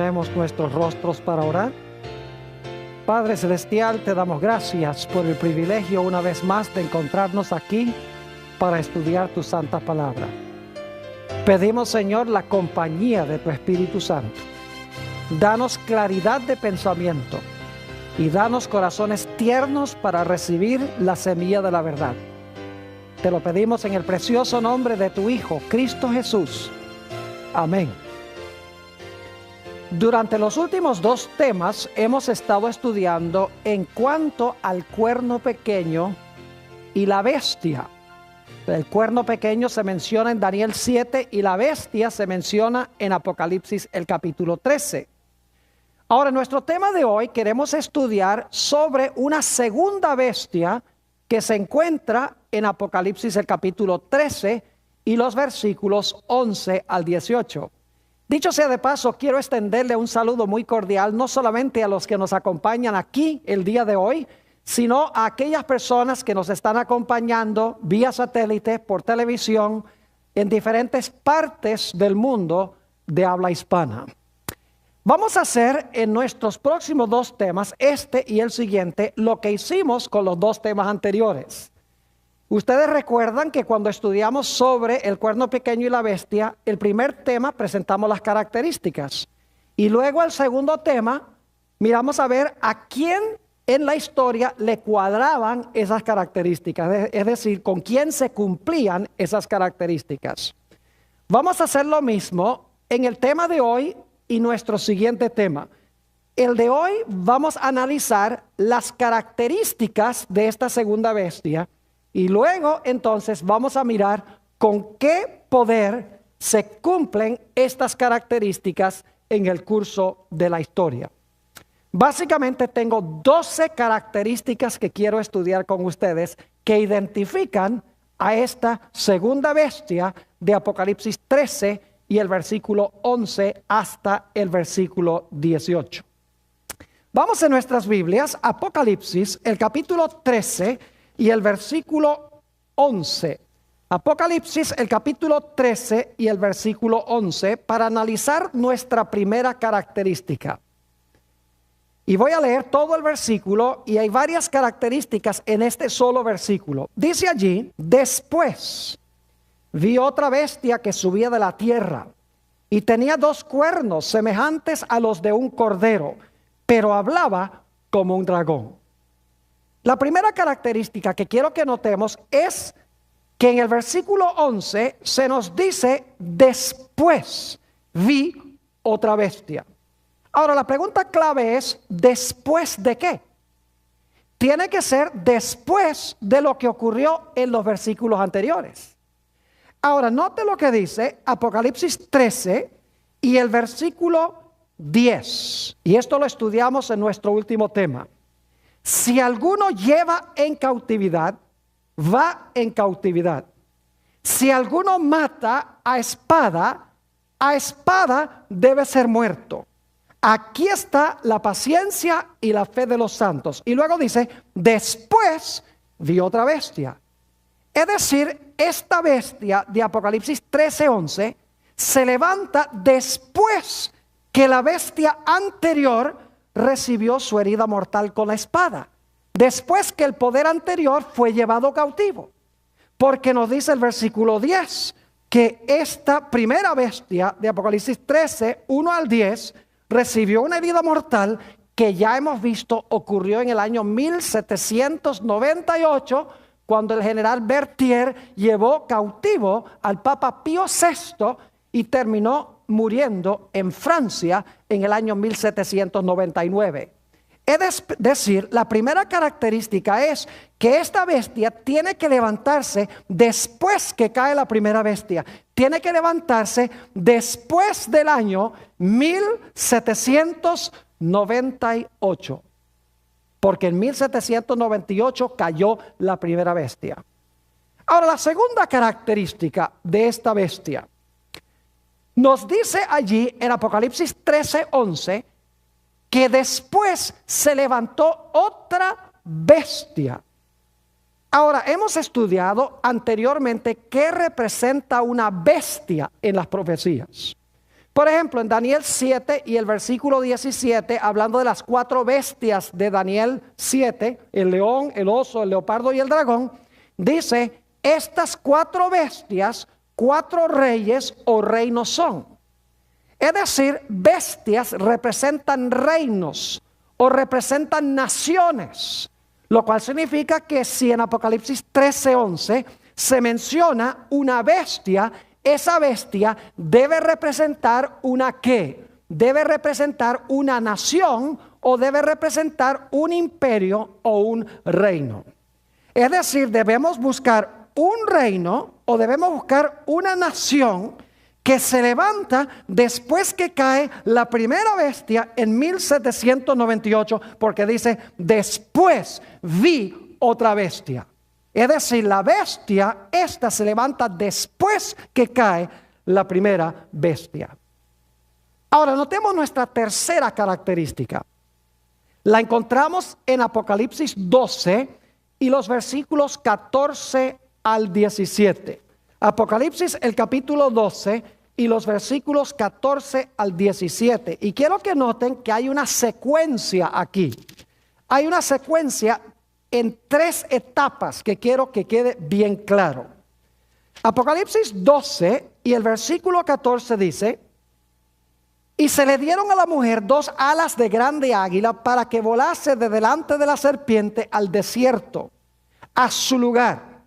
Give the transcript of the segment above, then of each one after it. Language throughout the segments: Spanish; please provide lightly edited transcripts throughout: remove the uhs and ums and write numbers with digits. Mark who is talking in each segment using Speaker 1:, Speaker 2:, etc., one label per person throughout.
Speaker 1: Inclinemos nuestros rostros para orar. Padre Celestial, te damos gracias por el privilegio una vez más de encontrarnos aquí para estudiar tu santa palabra. Pedimos, Señor, la compañía de tu Espíritu Santo. Danos claridad de pensamiento y danos corazones tiernos para recibir la semilla de la verdad. Te lo pedimos en el precioso nombre de tu Hijo, Cristo Jesús. Amén. Durante los últimos dos temas hemos estado estudiando en cuanto al cuerno pequeño y la bestia. El cuerno pequeño se menciona en Daniel 7 y la bestia se menciona en Apocalipsis el capítulo 13. Ahora, en nuestro tema de hoy queremos estudiar sobre una segunda bestia que se encuentra en Apocalipsis el capítulo 13 y los versículos 11 al 18. Dicho sea de paso, quiero extenderle un saludo muy cordial, no solamente a los que nos acompañan aquí el día de hoy, sino a aquellas personas que nos están acompañando vía satélite, por televisión, en diferentes partes del mundo de habla hispana. Vamos a hacer en nuestros próximos dos temas, este y el siguiente, lo que hicimos con los dos temas anteriores. Ustedes recuerdan que cuando estudiamos sobre el cuerno pequeño y la bestia, el primer tema presentamos las características. Y luego el segundo tema, miramos a ver a quién en la historia le cuadraban esas características. Es decir, con quién se cumplían esas características. Vamos a hacer lo mismo en el tema de hoy y nuestro siguiente tema. El de hoy vamos a analizar las características de esta segunda bestia. Y luego entonces vamos a mirar con qué poder se cumplen estas características en el curso de la historia. Básicamente tengo 12 características que quiero estudiar con ustedes que identifican a esta segunda bestia de Apocalipsis 13 y el versículo 11 hasta el versículo 18. Vamos en nuestras Biblias, Apocalipsis, el capítulo 13 y el versículo 11. Apocalipsis, el capítulo 13 y el versículo 11, para analizar nuestra primera característica. Y voy a leer todo el versículo y hay varias características en este solo versículo. Dice allí: después vi otra bestia que subía de la tierra y tenía dos cuernos semejantes a los de un cordero, pero hablaba como un dragón. La primera característica que quiero que notemos es que en el versículo 11 se nos dice: después vi otra bestia. Ahora la pregunta clave es: ¿después de qué? Tiene que ser después de lo que ocurrió en los versículos anteriores. Ahora note lo que dice Apocalipsis 13 y el versículo 10. Y esto lo estudiamos en nuestro último tema. Si alguno lleva en cautividad, va en cautividad. Si alguno mata a espada debe ser muerto. Aquí está la paciencia y la fe de los santos. Y luego dice: después vi otra bestia. Es decir, esta bestia de Apocalipsis 13:11 se levanta después que la bestia anterior recibió su herida mortal con la espada, después que el poder anterior fue llevado cautivo. Porque nos dice el versículo 10 que esta primera bestia de Apocalipsis 13, 1 al 10, recibió una herida mortal que ya hemos visto ocurrió en el año 1798, cuando el general Berthier llevó cautivo al Papa Pío VI y terminó muriendo en Francia en el año 1799. Es decir, la primera característica es que esta bestia tiene que levantarse después que cae la primera bestia. Tiene que levantarse después del año 1798. Porque en 1798 cayó la primera bestia. Ahora, la segunda característica de esta bestia nos dice allí en Apocalipsis 13:11 que después se levantó otra bestia. Ahora, hemos estudiado anteriormente qué representa una bestia en las profecías. Por ejemplo, en Daniel 7 y el versículo 17, hablando de las 4 bestias de Daniel 7, el león, el oso, el leopardo y el dragón, dice, estas 4 bestias, 4 reyes o reinos son. Es decir, bestias representan reinos o representan naciones, lo cual significa que si en Apocalipsis 13:11 se menciona una bestia, esa bestia debe representar una ¿qué? Debe representar una nación o debe representar un imperio o un reino. Es decir, debemos buscar un reino o debemos buscar una nación que se levanta después que cae la primera bestia en 1798, porque dice, después vi otra bestia. Es decir, la bestia, esta se levanta después que cae la primera bestia. Ahora, notemos nuestra tercera característica. La encontramos en Apocalipsis 12 y los versículos 14 al 17. Apocalipsis, el capítulo 12 y los versículos 14 al 17. Y quiero que noten que hay una secuencia aquí. Hay una secuencia en 3 etapas que quiero que quede bien claro. Apocalipsis 12 y el versículo 14 dice, y se le dieron a la mujer 2 alas de grande águila para que volase de delante de la serpiente al desierto, a su lugar,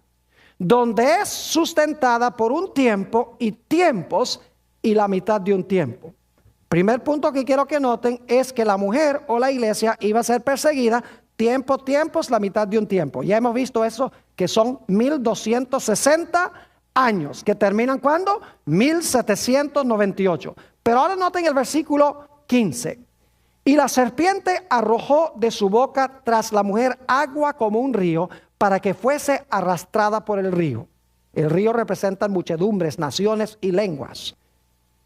Speaker 1: donde es sustentada por un tiempo y tiempos y la mitad de un tiempo. Primer punto que quiero que noten es que la mujer o la iglesia iba a ser perseguida tiempos, la mitad de un tiempo. Ya hemos visto eso, que son 1260 años, que terminan ¿cuándo? 1798. Pero ahora noten el versículo 15. Y la serpiente arrojó de su boca tras la mujer agua como un río, para que fuese arrastrada por el río. El río representa muchedumbres, naciones y lenguas.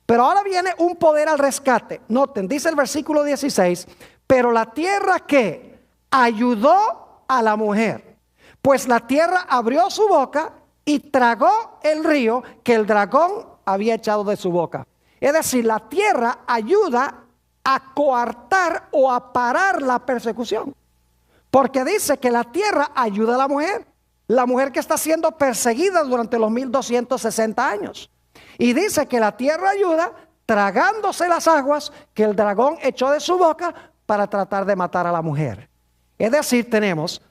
Speaker 1: Pero ahora viene un poder al rescate. Noten, dice el versículo 16, pero la tierra que ayudó a la mujer, pues la tierra abrió su boca y tragó el río que el dragón había echado de su boca. Es decir, la tierra ayuda a coartar o a parar la persecución. Porque dice que la tierra ayuda a la mujer que está siendo perseguida durante los 1260 años. Y dice que la tierra ayuda tragándose las aguas que el dragón echó de su boca para tratar de matar a la mujer. Es decir, tenemos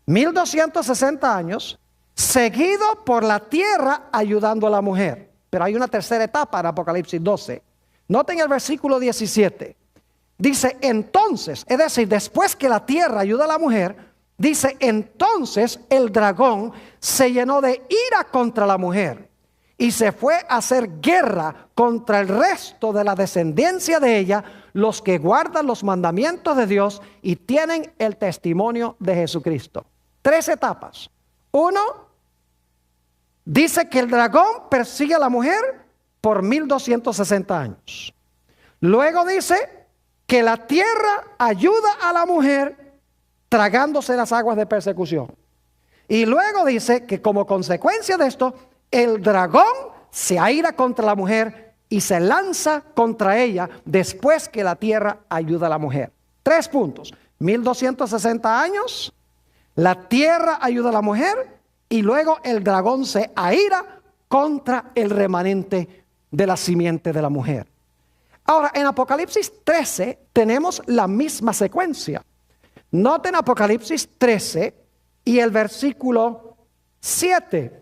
Speaker 1: 1260 años seguido por la tierra ayudando a la mujer. Pero hay una tercera etapa en Apocalipsis 12. Noten el versículo 17. Dice entonces, es decir, después que la tierra ayuda a la mujer, dice entonces el dragón se llenó de ira contra la mujer y se fue a hacer guerra contra el resto de la descendencia de ella, los que guardan los mandamientos de Dios y tienen el testimonio de Jesucristo. 3 etapas. 1, dice que el dragón persigue a la mujer por 1260 años. Luego dice que la tierra ayuda a la mujer tragándose las aguas de persecución. Y luego dice que como consecuencia de esto, el dragón se aira contra la mujer y se lanza contra ella después que la tierra ayuda a la mujer. 3 puntos. 1260 años, la tierra ayuda a la mujer y luego el dragón se aira contra el remanente de la simiente de la mujer. Ahora, en Apocalipsis 13 tenemos la misma secuencia. Noten Apocalipsis 13 y el versículo 7.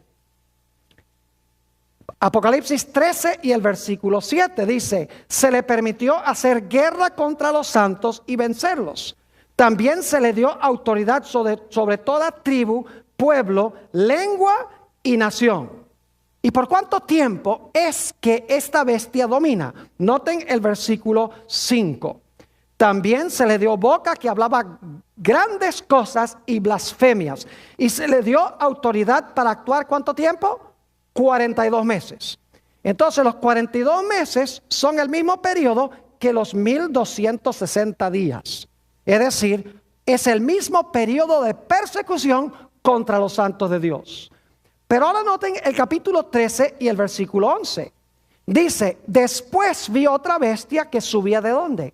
Speaker 1: Apocalipsis 13 y el versículo 7 dice, se le permitió hacer guerra contra los santos y vencerlos. También se le dio autoridad sobre toda tribu, pueblo, lengua y nación. ¿Y por cuánto tiempo es que esta bestia domina? Noten el versículo 5. También se le dio boca que hablaba grandes cosas y blasfemias. Y se le dio autoridad para actuar ¿cuánto tiempo? 42 meses. Entonces los 42 meses son el mismo periodo que los 1260 días. Es decir, es el mismo periodo de persecución contra los santos de Dios. Pero ahora noten el capítulo 13 y el versículo 11. Dice, después vi otra bestia que subía ¿de dónde?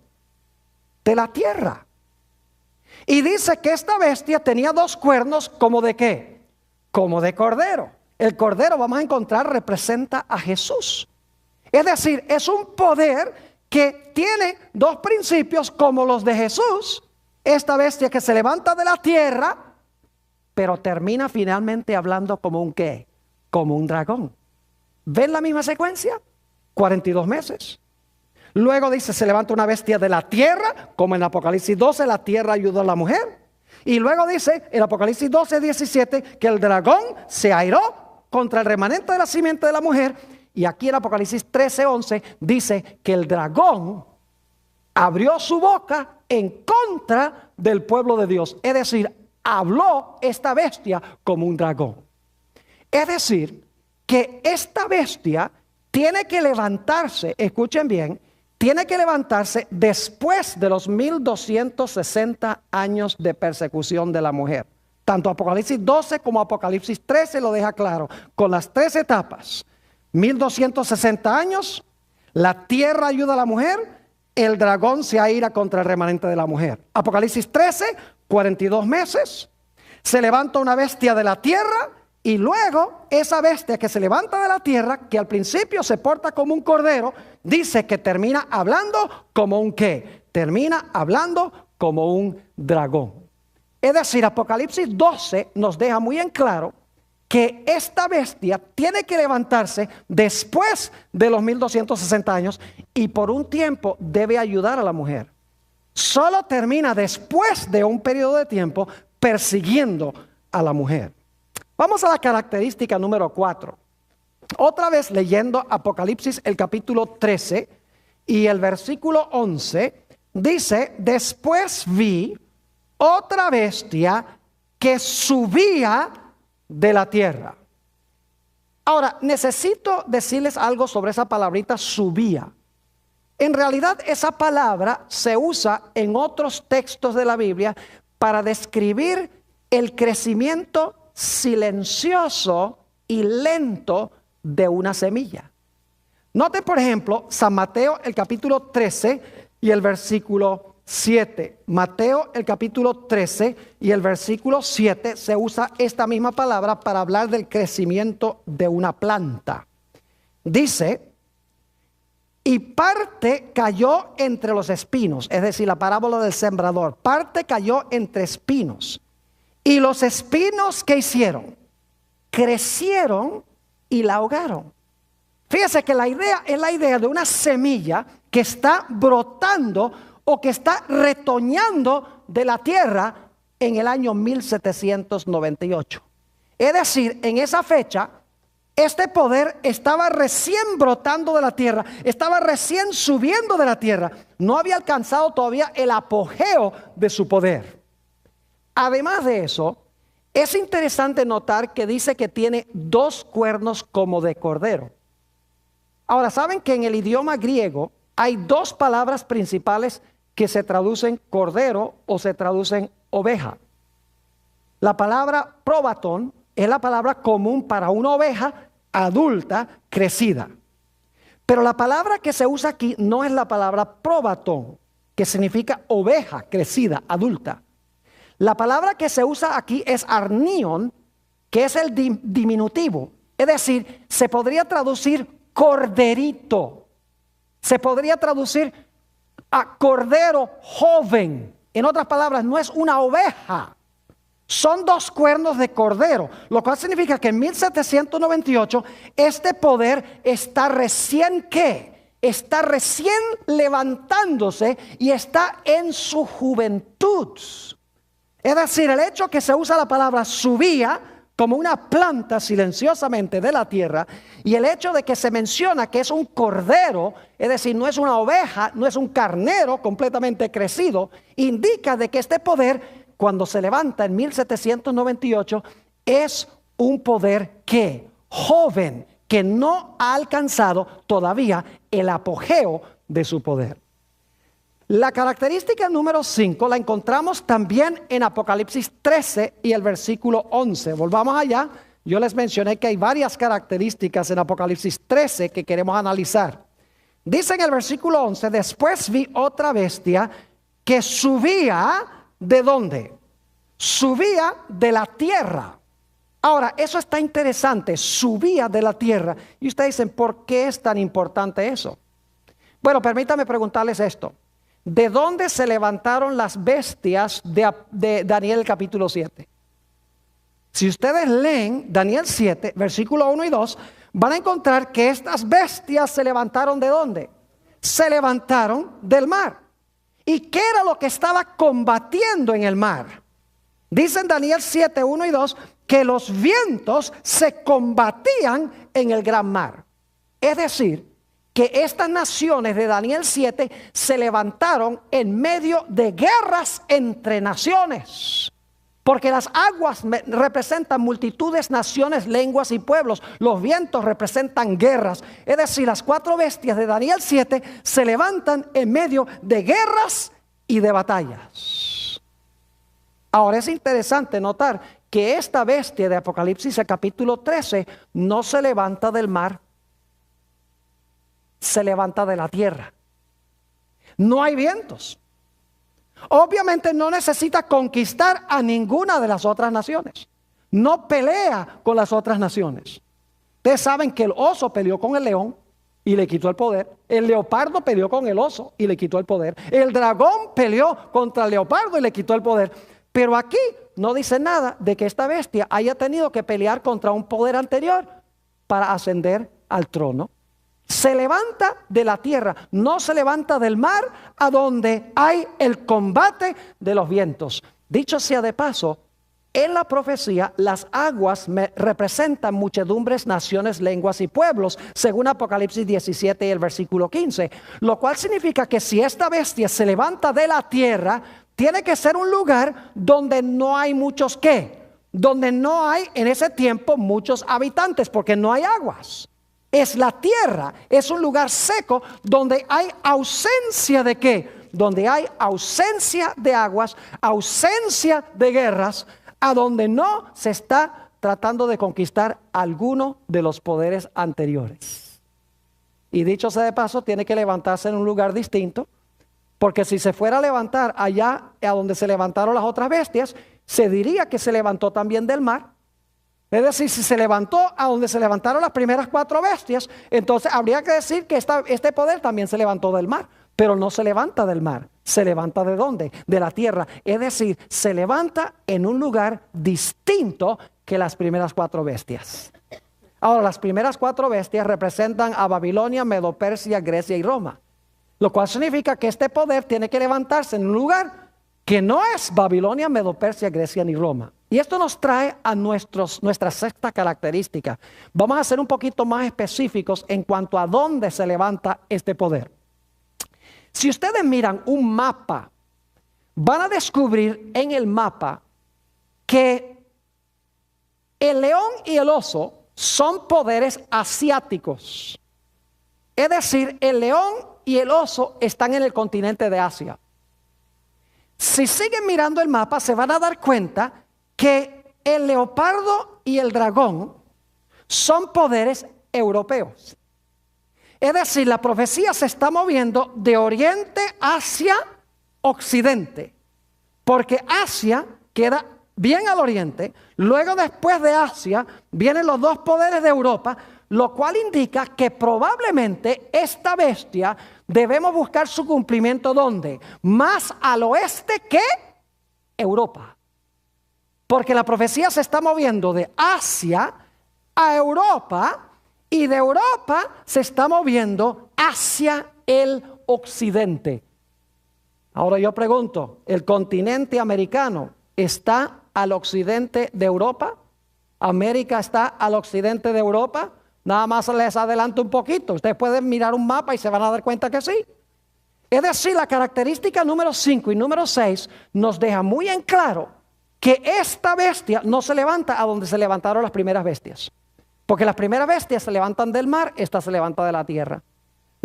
Speaker 1: De la tierra. Y dice que esta bestia tenía dos cuernos, ¿como de qué? Como de cordero. El cordero, vamos a encontrar, representa a Jesús. Es decir, es un poder que tiene dos principios como los de Jesús. Esta bestia que se levanta de la tierra, pero termina finalmente hablando como un ¿qué? Como un dragón. ¿Ven la misma secuencia? 42 meses. Luego dice, se levanta una bestia de la tierra, como en Apocalipsis 12, la tierra ayudó a la mujer. Y luego dice, en Apocalipsis 12, 17, que el dragón se airó contra el remanente de la simiente de la mujer. Y aquí en Apocalipsis 13, 11, dice que el dragón abrió su boca en contra del pueblo de Dios. Es decir, habló esta bestia como un dragón. Es decir, que esta bestia tiene que levantarse, escuchen bien, tiene que levantarse después de los 1260 años de persecución de la mujer. Tanto Apocalipsis 12 como Apocalipsis 13 lo deja claro, con las tres etapas. 1260 años, la tierra ayuda a la mujer, el dragón se aira contra el remanente de la mujer. Apocalipsis 13, 42 meses, se levanta una bestia de la tierra. Y luego esa bestia que se levanta de la tierra, que al principio se porta como un cordero, dice que termina hablando como un ¿qué? Termina hablando como un dragón. Es decir, Apocalipsis 12 nos deja muy en claro que esta bestia tiene que levantarse después de los 1260 años y por un tiempo debe ayudar a la mujer. Solo termina después de un periodo de tiempo persiguiendo a la mujer. Vamos a la característica número 4. Otra vez leyendo Apocalipsis el capítulo 13 y el versículo 11, dice, después vi otra bestia que subía de la tierra. Ahora, necesito decirles algo sobre esa palabrita subía. En realidad esa palabra se usa en otros textos de la Biblia para describir el crecimiento silencioso y lento de una semilla. Note por ejemplo San Mateo el capítulo 13 y el versículo 7. Mateo el capítulo 13 y el versículo 7 se usa esta misma palabra para hablar del crecimiento de una planta. Dice, y parte cayó entre los espinos, es decir, la parábola del sembrador. Parte cayó entre espinos. Y los espinos, ¿qué hicieron? Crecieron y la ahogaron. Fíjese que la idea es la idea de una semilla que está brotando o que está retoñando de la tierra en el año 1798. Es decir, en esa fecha, este poder estaba recién brotando de la tierra, estaba recién subiendo de la tierra. No había alcanzado todavía el apogeo de su poder. Además de eso, es interesante notar que dice que tiene dos cuernos como de cordero. Ahora, ¿saben que en el idioma griego hay dos palabras principales que se traducen cordero o se traducen oveja? La palabra probatón es la palabra común para una oveja adulta crecida. Pero la palabra que se usa aquí no es la palabra probatón, que significa oveja crecida, adulta. La palabra que se usa aquí es arnion, que es el diminutivo. Es decir, se podría traducir corderito. Se podría traducir a cordero joven. En otras palabras, no es una oveja. Son dos cuernos de cordero. Lo cual significa que en 1798 este poder está recién ¿qué? Está recién levantándose y está en su juventud. Es decir, el hecho que se usa la palabra subía como una planta silenciosamente de la tierra, y el hecho de que se menciona que es un cordero, es decir, no es una oveja, no es un carnero completamente crecido, indica de que este poder, cuando se levanta en 1798, es un poder que joven, que no ha alcanzado todavía el apogeo de su poder. La característica número 5 la encontramos también en Apocalipsis 13 y el versículo 11. Volvamos allá yo les mencioné que hay varias características en Apocalipsis 13 que queremos analizar. Dice en el versículo 11, después vi otra bestia que subía, ¿de dónde? Subía de la tierra. Ahora, eso está interesante, subía de la tierra. Y ustedes dicen, ¿por qué es tan importante eso? Bueno, permítame preguntarles esto. ¿De dónde se levantaron las bestias de Daniel capítulo 7? Si ustedes leen Daniel 7, versículo 1 y 2, van a encontrar que estas bestias se levantaron ¿de dónde? Se levantaron del mar. ¿Y qué era lo que estaba combatiendo en el mar? Dice en Daniel 7, 1 y 2, que los vientos se combatían en el gran mar. Es decir, que estas naciones de Daniel 7 se levantaron en medio de guerras entre naciones. Porque las aguas representan multitudes, naciones, lenguas y pueblos. Los vientos representan guerras. Es decir, las 4 bestias de Daniel 7 se levantan en medio de guerras y de batallas. Ahora es interesante notar que esta bestia de Apocalipsis, el capítulo 13, no se levanta del mar, se levanta de la tierra. No hay vientos. Obviamente no necesita conquistar a ninguna de las otras naciones. No pelea con las otras naciones. Ustedes saben que el oso peleó con el león y le quitó el poder. El leopardo peleó con el oso y le quitó el poder. El dragón peleó contra el leopardo y le quitó el poder. Pero aquí no dice nada de que esta bestia haya tenido que pelear contra un poder anterior para ascender al trono. Se levanta de la tierra, no se levanta del mar, a donde hay el combate de los vientos. Dicho sea de paso, en la profecía las aguas representan muchedumbres, naciones, lenguas y pueblos, según Apocalipsis 17 y el versículo 15. Lo cual significa que si esta bestia se levanta de la tierra, tiene que ser un lugar donde no hay muchos ¿qué? Donde no hay en ese tiempo muchos habitantes, porque no hay aguas. Es la tierra, es un lugar seco donde hay ausencia de ¿qué? Donde hay ausencia de aguas, ausencia de guerras, a donde no se está tratando de conquistar alguno de los poderes anteriores. Y dicho sea de paso, tiene que levantarse en un lugar distinto, porque si se fuera a levantar allá a donde se levantaron las otras bestias, se diría que se levantó también del mar. Es decir, si se levantó a donde se levantaron las primeras 4 bestias, entonces habría que decir que este poder también se levantó del mar. Pero no se levanta del mar, se levanta ¿de dónde? De la tierra. Es decir, se levanta en un lugar distinto que las primeras 4 bestias. Ahora, las primeras 4 bestias representan a Babilonia, Medo-Persia, Grecia y Roma. Lo cual significa que este poder tiene que levantarse en un lugar que no es Babilonia, Medo-Persia, Grecia ni Roma. Y esto nos trae a nuestra sexta característica. Vamos a ser un poquito más específicos en cuanto a dónde se levanta este poder. Si ustedes miran un mapa, van a descubrir en el mapa que el león y el oso son poderes asiáticos. Es decir, el león y el oso están en el continente de Asia. Si siguen mirando el mapa, se van a dar cuenta que el leopardo y el dragón son poderes europeos. Es decir, la profecía se está moviendo de oriente hacia occidente, porque Asia queda bien al oriente. Luego, después de Asia, vienen los 2 poderes de Europa, lo cual indica que probablemente esta bestia debemos buscar su cumplimiento ¿dónde? Más al oeste que Europa. Porque la profecía se está moviendo de Asia a Europa, y de Europa se está moviendo hacia el occidente. Ahora yo pregunto, ¿el continente americano está al occidente de Europa? ¿América está al occidente de Europa? Nada más les adelanto un poquito. Ustedes pueden mirar un mapa y se van a dar cuenta que sí. Es decir, la característica número 5 y número 6 nos deja muy en claro que esta bestia no se levanta a donde se levantaron las primeras bestias. Porque las primeras bestias se levantan del mar, esta se levanta de la tierra.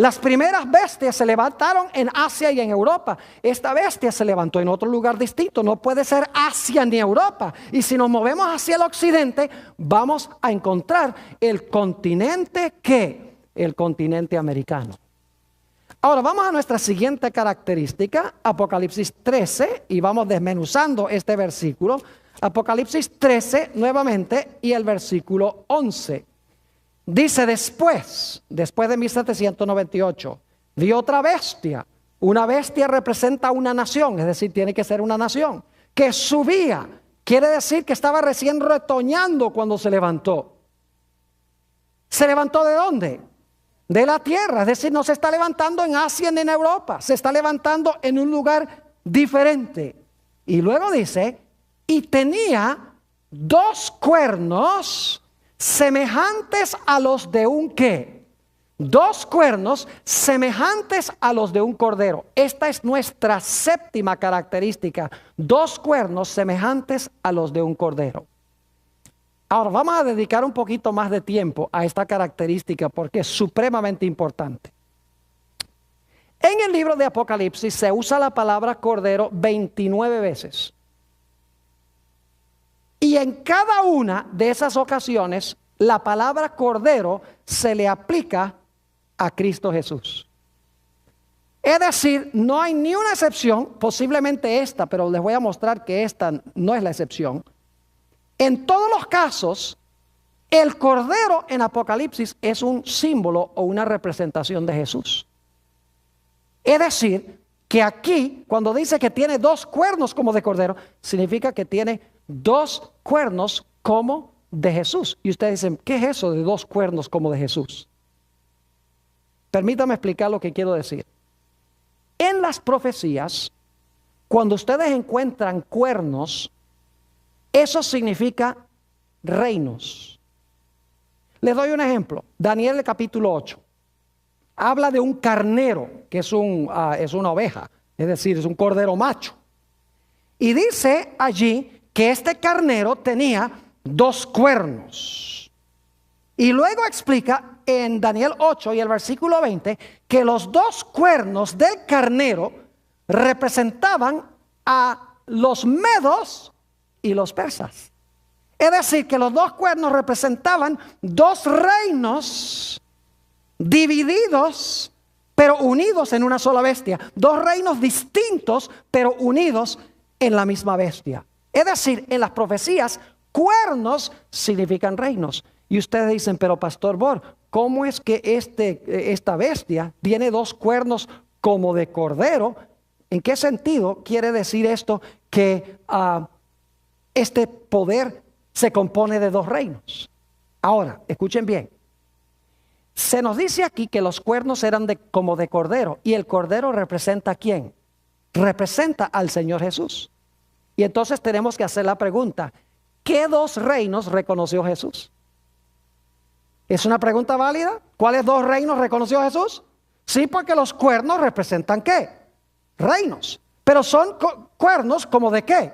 Speaker 1: Las primeras bestias se levantaron en Asia y en Europa. Esta bestia se levantó en otro lugar distinto. No puede ser Asia ni Europa. Y si nos movemos hacia el occidente, vamos a encontrar el continente ¿qué? El continente americano. Ahora vamos a nuestra siguiente característica, Apocalipsis 13, y vamos desmenuzando este versículo. Apocalipsis 13 nuevamente y el versículo 11. Dice después de 1798, vi otra bestia. Una bestia representa una nación, es decir, tiene que ser una nación, que subía. Quiere decir que estaba recién retoñando cuando se levantó. ¿Se levantó de dónde? De la tierra, es decir, no se está levantando en Asia ni en Europa, se está levantando en un lugar diferente. Y luego dice, y tenía 2 cuernos semejantes a los de un ¿qué? 2 cuernos semejantes a los de un cordero. Esta es nuestra séptima característica. 2 cuernos semejantes a los de un cordero. Ahora vamos a dedicar un poquito más de tiempo a esta característica porque es supremamente importante. En el libro de Apocalipsis se usa la palabra cordero 29 veces. Y en cada una de esas ocasiones, la palabra cordero se le aplica a Cristo Jesús. Es decir, no hay ni una excepción, posiblemente esta, pero les voy a mostrar que esta no es la excepción. En todos los casos, el cordero en Apocalipsis es un símbolo o una representación de Jesús. Es decir, que aquí, cuando dice que tiene 2 cuernos como de cordero, significa que tiene 2 cuernos como de Jesús. Y ustedes dicen, ¿qué es eso de 2 cuernos como de Jesús? Permítame explicar lo que quiero decir. En las profecías, cuando ustedes encuentran cuernos, eso significa reinos. Les doy un ejemplo. Daniel el capítulo 8. Habla de un carnero, que es una oveja, es decir, es un cordero macho. Y dice allí que este carnero tenía 2 cuernos. Y luego explica en Daniel 8 y el versículo 20 que los 2 cuernos del carnero representaban a los medos y los persas. Es decir, que los 2 cuernos representaban 2 reinos divididos, pero unidos en una sola bestia. 2 reinos distintos, pero unidos en la misma bestia. Es decir, en las profecías, cuernos significan reinos. Y ustedes dicen, pero Pastor Bor, ¿cómo es que esta bestia tiene 2 cuernos como de cordero? ¿En qué sentido quiere decir esto que este poder se compone de 2 reinos? Ahora, escuchen bien. Se nos dice aquí que los cuernos eran como de cordero. ¿Y el cordero representa a quién? Representa al Señor Jesús. Y entonces tenemos que hacer la pregunta, ¿qué 2 reinos reconoció Jesús? ¿Es una pregunta válida? ¿Cuáles 2 reinos reconoció Jesús? Sí, porque los cuernos representan ¿qué? Reinos. Pero son cuernos como de ¿qué?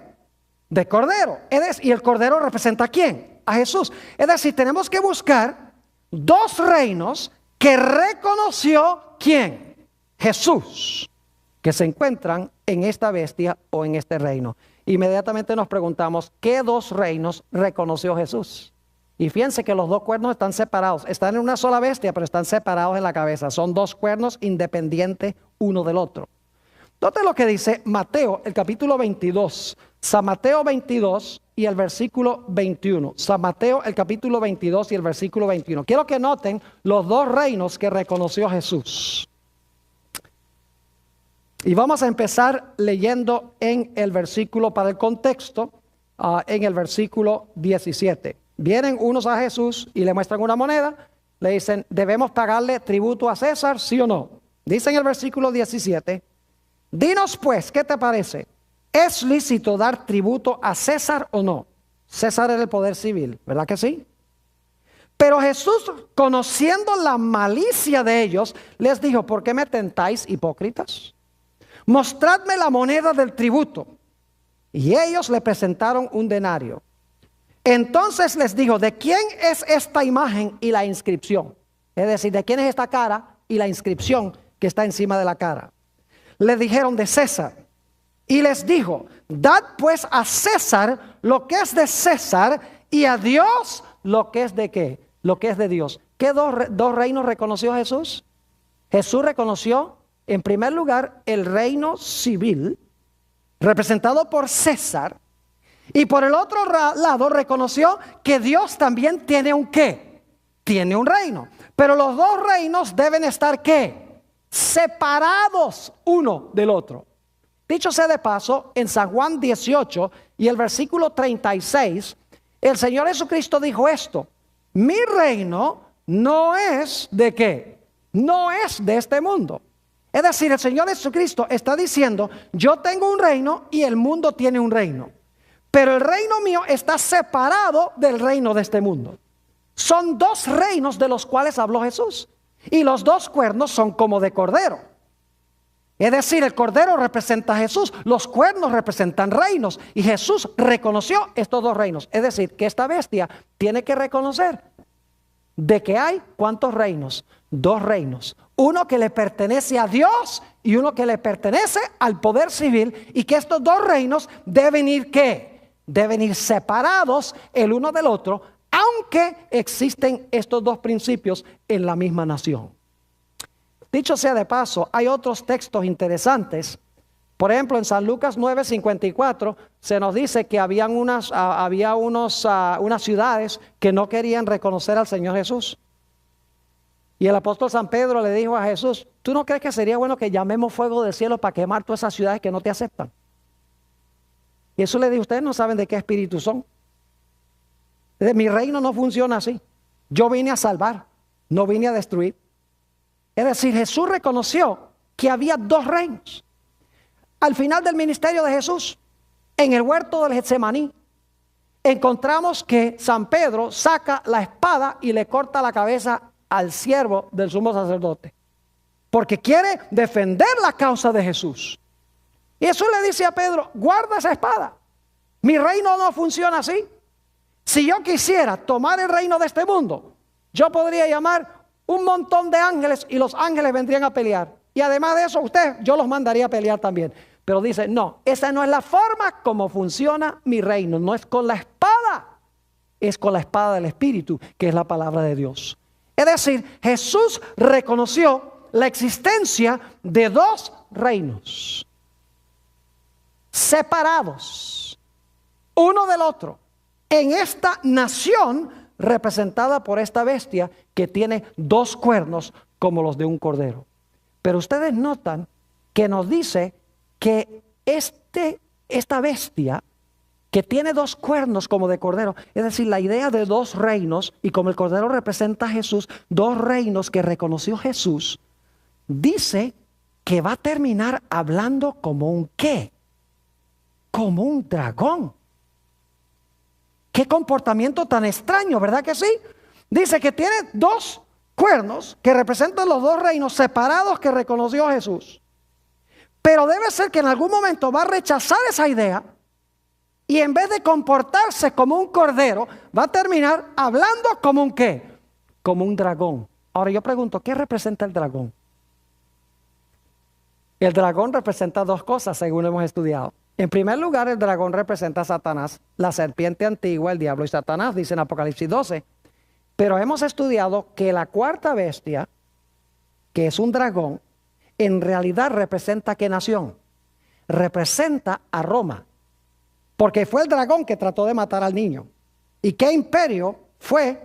Speaker 1: De cordero. ¿Y el cordero representa a quién? A Jesús. Es decir, tenemos que buscar 2 reinos que reconoció ¿quién? Jesús, que se encuentran en esta bestia o en este reino. Inmediatamente nos preguntamos, ¿qué 2 reinos reconoció Jesús? Y fíjense que los 2 cuernos están separados. Están en una sola bestia, pero están separados en la cabeza. Son 2 cuernos independientes uno del otro. Noten lo que dice Mateo, el capítulo 22. San Mateo 22 y el versículo 21. San Mateo, el capítulo 22 y el versículo 21. Quiero que noten los 2 reinos que reconoció Jesús. Y vamos a empezar leyendo en el versículo, para el contexto, en el versículo 17. Vienen unos a Jesús y le muestran una moneda. Le dicen, ¿debemos pagarle tributo a César, sí o no? Dice en el versículo 17, dinos pues, ¿qué te parece? ¿Es lícito dar tributo a César o no? César era el poder civil, ¿verdad que sí? Pero Jesús, conociendo la malicia de ellos, les dijo, ¿por qué me tentáis, hipócritas? Mostradme la moneda del tributo. Y ellos le presentaron un denario. Entonces les dijo, ¿de quién es esta imagen y la inscripción? Es decir, ¿de quién es esta cara y la inscripción que está encima de la cara. Le dijeron de César. Y les dijo, dad pues a César lo que es de César y a Dios lo que es de ¿qué? Lo que es de Dios. ¿Qué dos reinos reconoció Jesús? Jesús reconoció en primer lugar el reino civil representado por César, y por el otro lado reconoció que Dios también tiene un ¿qué? Tiene un reino. Pero los dos reinos deben estar ¿qué? Separados uno del otro. Dicho sea de paso, en San Juan 18 y el versículo 36, el Señor Jesucristo dijo esto: mi reino no es de ¿qué? No es de este mundo. Es decir, el Señor Jesucristo está diciendo, yo tengo un reino y el mundo tiene un reino. Pero el reino mío está separado del reino de este mundo. Son dos reinos de los cuales habló Jesús. Y los dos cuernos son como de cordero. Es decir, el cordero representa a Jesús, los cuernos representan reinos. Y Jesús reconoció estos dos reinos. Es decir, que esta bestia tiene que reconocer de que hay ¿cuántos reinos? Dos reinos. Uno que le pertenece a Dios y uno que le pertenece al poder civil. Y que estos dos reinos deben ir ¿qué? Deben ir separados el uno del otro, aunque existen estos dos principios en la misma nación. Dicho sea de paso, hay otros textos interesantes. Por ejemplo, en San Lucas 9:54 se nos dice que había unas ciudades que no querían reconocer al Señor Jesús. Y el apóstol San Pedro le dijo a Jesús, ¿tú no crees que sería bueno que llamemos fuego del cielo para quemar todas esas ciudades que no te aceptan? Y Jesús le dijo, ustedes no saben de qué espíritu son. Mi reino no funciona así. Yo vine a salvar, no vine a destruir. Es decir, Jesús reconoció que había dos reinos. Al final del ministerio de Jesús, en el huerto del Getsemaní, encontramos que San Pedro saca la espada y le corta la cabeza al siervo del sumo sacerdote, porque quiere defender la causa de Jesús. Y Jesús le dice a Pedro, guarda esa espada. Mi reino no funciona así. Si yo quisiera tomar el reino de este mundo, yo podría llamar un montón de ángeles y los ángeles vendrían a pelear. Y además de eso, yo los mandaría a pelear también. Pero dice, no, esa no es la forma como funciona mi reino. No es con la espada, es con la espada del Espíritu, que es la palabra de Dios. Es decir, Jesús reconoció la existencia de dos reinos separados uno del otro en esta nación representada por esta bestia que tiene dos cuernos como los de un cordero. Pero ustedes notan que nos dice que esta bestia que tiene dos cuernos como de cordero, es decir, la idea de dos reinos, y como el cordero representa a Jesús, dos reinos que reconoció Jesús, dice que va a terminar hablando como un ¿qué? Como un dragón. Qué comportamiento tan extraño, ¿verdad que sí? Dice que tiene dos cuernos que representan los dos reinos separados que reconoció Jesús. Pero debe ser que en algún momento va a rechazar esa idea y en vez de comportarse como un cordero, va a terminar hablando como un ¿qué? Como un dragón. Ahora yo pregunto, ¿qué representa el dragón? El dragón representa dos cosas según hemos estudiado. En primer lugar, el dragón representa a Satanás, la serpiente antigua, el diablo y Satanás, dice en Apocalipsis 12. Pero hemos estudiado que la cuarta bestia, que es un dragón, en realidad representa ¿a qué nación? Representa a Roma. Porque fue el dragón que trató de matar al niño. ¿Y qué imperio fue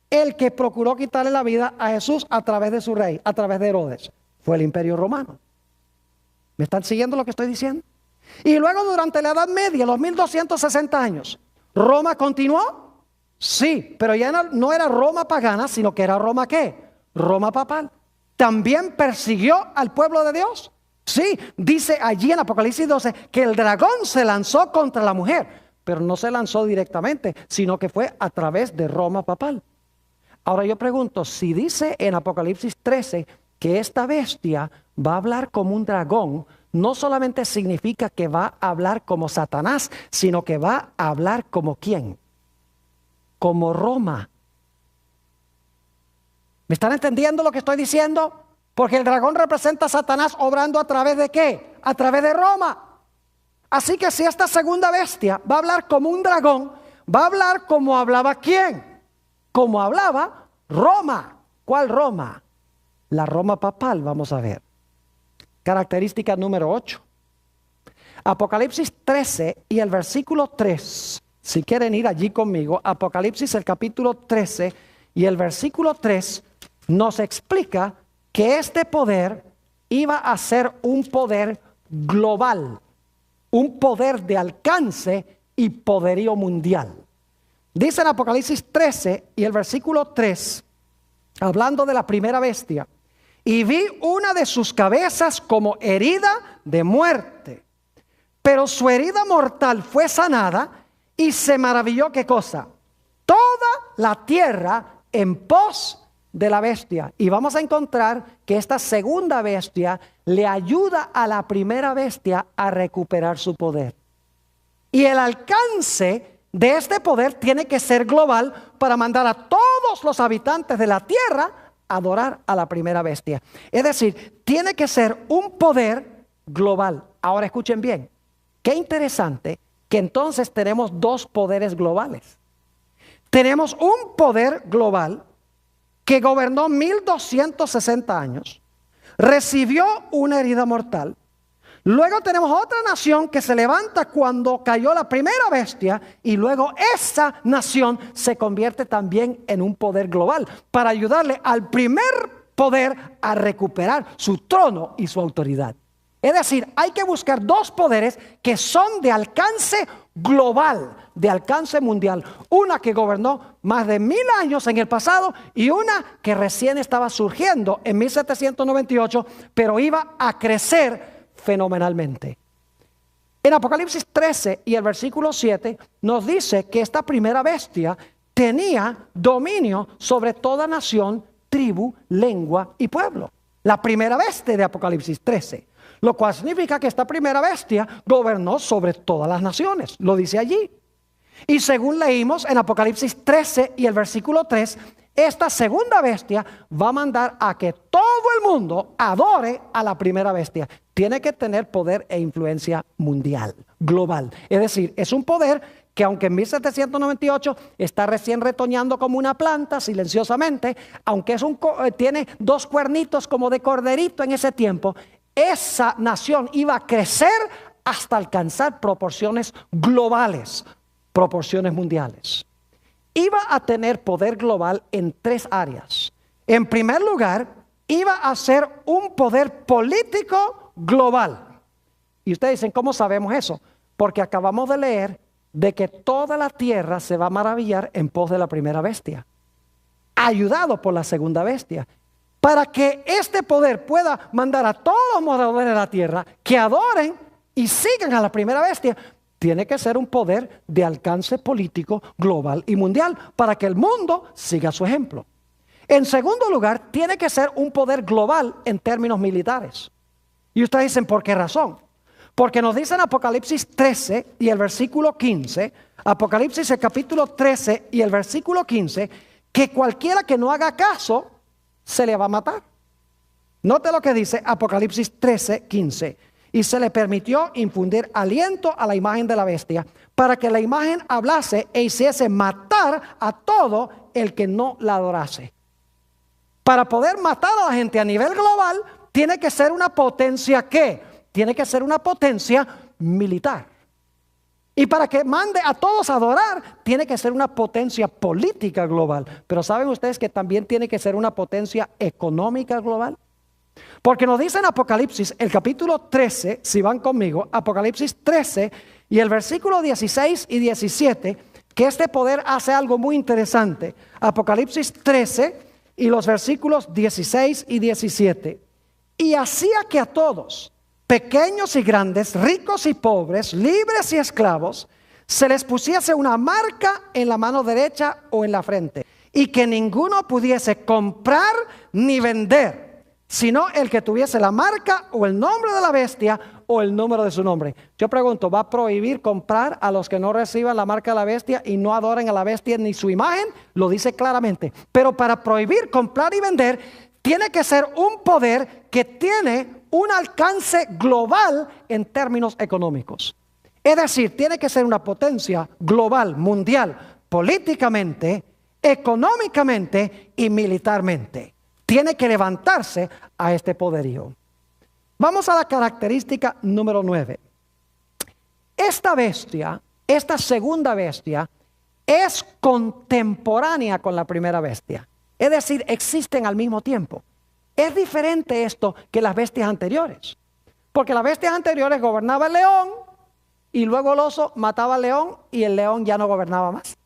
Speaker 1: el que procuró quitarle la vida a Jesús a través de su rey, a través de Herodes? Fue el imperio romano. ¿Me están siguiendo lo que estoy diciendo? Y luego durante la Edad Media, los 1260 años, ¿Roma continuó? Sí, pero ya no era Roma pagana, sino que era Roma ¿qué? Roma papal. ¿También persiguió al pueblo de Dios? Sí, dice allí en Apocalipsis 12 que el dragón se lanzó contra la mujer, pero no se lanzó directamente, sino que fue a través de Roma papal. Ahora yo pregunto, si dice en Apocalipsis 13 que esta bestia va a hablar como un dragón, no solamente significa que va a hablar como Satanás, sino que va a hablar como ¿quién? Como Roma. ¿Me están entendiendo lo que estoy diciendo? Porque el dragón representa a Satanás obrando a través de ¿qué? A través de Roma. Así que si esta segunda bestia va a hablar como un dragón, va a hablar como hablaba ¿quién? Como hablaba Roma. ¿Cuál Roma? La Roma papal, vamos a ver. Característica número 8. Apocalipsis 13 y el versículo 3. Si quieren ir allí conmigo, Apocalipsis el capítulo 13 y el versículo 3 nos explica que este poder iba a ser un poder global, un poder de alcance y poderío mundial. Dice en Apocalipsis 13 y el versículo 3, hablando de la primera bestia, y vi una de sus cabezas como herida de muerte, pero su herida mortal fue sanada y se maravilló, ¿qué cosa? Toda la tierra en pos de la bestia. Y vamos a encontrar que esta segunda bestia le ayuda a la primera bestia a recuperar su poder. Y el alcance de este poder tiene que ser global para mandar a todos los habitantes de la tierra a adorar a la primera bestia. Es decir, tiene que ser un poder global. Ahora escuchen bien, qué interesante que entonces tenemos dos poderes globales. Tenemos un poder global que gobernó 1260 años, recibió una herida mortal. Luego tenemos otra nación que se levanta cuando cayó la primera bestia y luego esa nación se convierte también en un poder global para ayudarle al primer poder a recuperar su trono y su autoridad. Es decir, hay que buscar dos poderes que son de alcance global, de alcance mundial. Una que gobernó más de 1000 años en el pasado y una que recién estaba surgiendo en 1798, pero iba a crecer fenomenalmente. En Apocalipsis 13 y el versículo 7 nos dice que esta primera bestia tenía dominio sobre toda nación, tribu, lengua y pueblo. La primera bestia de Apocalipsis 13. Lo cual significa que esta primera bestia gobernó sobre todas las naciones. Lo dice allí. Y según leímos en Apocalipsis 13 y el versículo 3, esta segunda bestia va a mandar a que todo el mundo adore a la primera bestia. Tiene que tener poder e influencia mundial, global. Es decir, es un poder que aunque en 1798 está recién retoñando como una planta silenciosamente, aunque tiene dos cuernitos como de corderito en ese tiempo, esa nación iba a crecer hasta alcanzar proporciones globales, proporciones mundiales. Iba a tener poder global en tres áreas. En primer lugar, iba a ser un poder político global. Y ustedes dicen, ¿cómo sabemos eso? Porque acabamos de leer de que toda la tierra se va a maravillar en pos de la primera bestia, ayudado por la segunda bestia. Para que este poder pueda mandar a todos los moradores de la tierra que adoren y sigan a la primera bestia, tiene que ser un poder de alcance político global y mundial para que el mundo siga su ejemplo. En segundo lugar, tiene que ser un poder global en términos militares. Y ustedes dicen, ¿por qué razón? Porque nos dice en Apocalipsis 13 y el versículo 15, Apocalipsis el capítulo 13 y el versículo 15, que cualquiera que no haga caso se le va a matar. Note lo que dice Apocalipsis 13, 15. Y se le permitió infundir aliento a la imagen de la bestia, para que la imagen hablase e hiciese matar a todo el que no la adorase. Para poder matar a la gente a nivel global, tiene que ser una potencia ¿qué? Tiene que ser una potencia militar. Y para que mande a todos a adorar, tiene que ser una potencia política global. Pero ¿saben ustedes que también tiene que ser una potencia económica global? Porque nos dice en Apocalipsis, el capítulo 13, si van conmigo, Apocalipsis 13 y el versículo 16 y 17, que este poder hace algo muy interesante. Apocalipsis 13 y los versículos 16 y 17. Y hacía que a todos, pequeños y grandes, ricos y pobres, libres y esclavos, se les pusiese una marca en la mano derecha o en la frente, y que ninguno pudiese comprar ni vender, sino el que tuviese la marca o el nombre de la bestia o el número de su nombre. Yo pregunto, ¿va a prohibir comprar a los que no reciban la marca de la bestia y no adoren a la bestia ni su imagen? Lo dice claramente. Pero para prohibir comprar y vender, tiene que ser un poder que tiene un alcance global en términos económicos. Es decir, tiene que ser una potencia global, mundial, políticamente, económicamente y militarmente. Tiene que levantarse a este poderío. Vamos a la característica número 9. Esta bestia, esta segunda bestia, es contemporánea con la primera bestia. Es decir, existen al mismo tiempo. Es diferente esto que las bestias anteriores. Porque las bestias anteriores gobernaba el león y luego el oso mataba al león y el león ya no gobernaba más.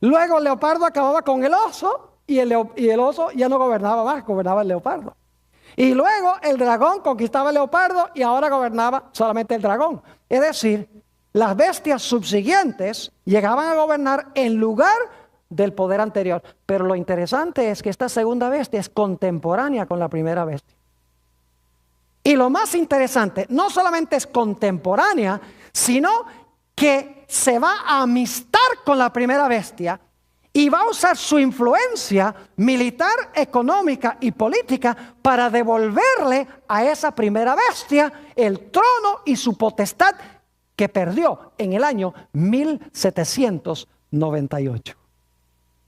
Speaker 1: Luego el leopardo acababa con el oso y el oso ya no gobernaba más, gobernaba el leopardo. Y luego el dragón conquistaba el leopardo y ahora gobernaba solamente el dragón. Es decir, las bestias subsiguientes llegaban a gobernar en lugar del poder anterior. Pero lo interesante es que esta segunda bestia es contemporánea con la primera bestia. Y lo más interesante, no solamente es contemporánea, sino que se va a amistar con la primera bestia y va a usar su influencia militar, económica y política para devolverle a esa primera bestia el trono y su potestad que perdió en el año 1798.